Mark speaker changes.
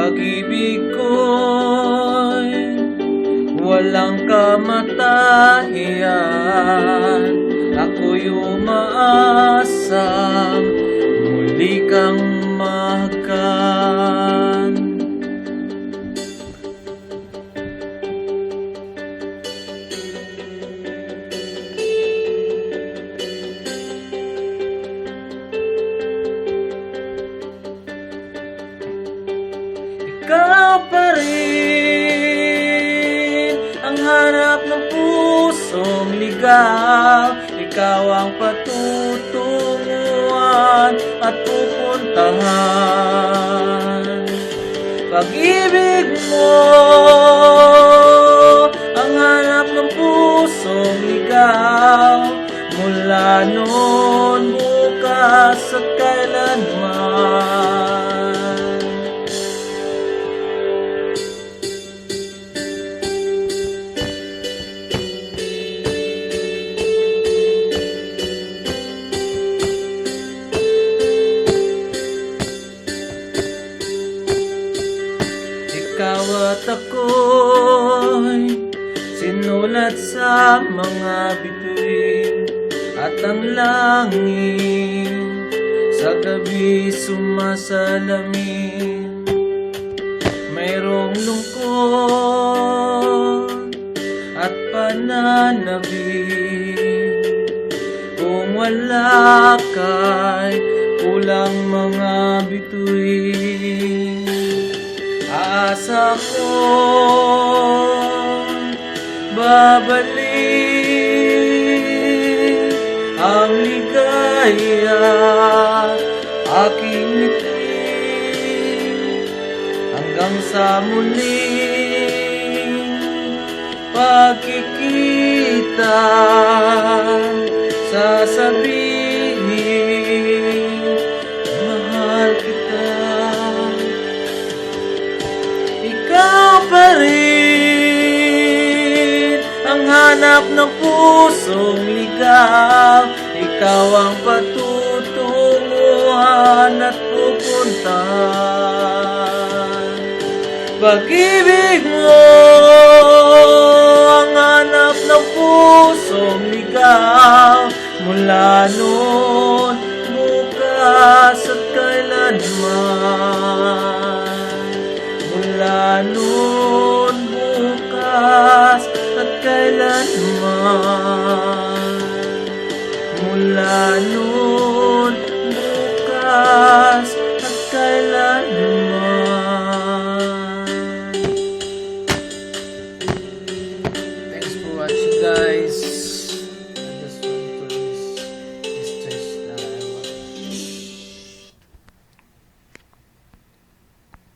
Speaker 1: Pag-ibig ko'y walang kamatahiyan. Ako'y umaasang muli kang mahagkan. Ikaw pa rin ang hanap ng pusong ligaw. Ikaw ang patutunguhan at pupuntahan. Pag-ibig mo ang hanap ng pusong ligaw. Mula noon, bukas at kailanman. Ikaw at ako'y sinulat sa mga bituin, at ang langit sa gabi sumasalamin. Mayroong lungkot at pananabik. Kung wala ka'y kulang mga bituin. Aasa ko babalik ang ligaya, aking ngiti hanggang sa muling pagkikita. Sasabihin, mahal kita. Ikaw pa rin ang hanap ng pusong ligaw. Ikaw ang patutunguhan at pupuntahan. Pag-ibig mo ang hanap ng pusong ligaw. Mula noon, bukas at kailanman. Mula noon, bukas at kailanman. Mula noon.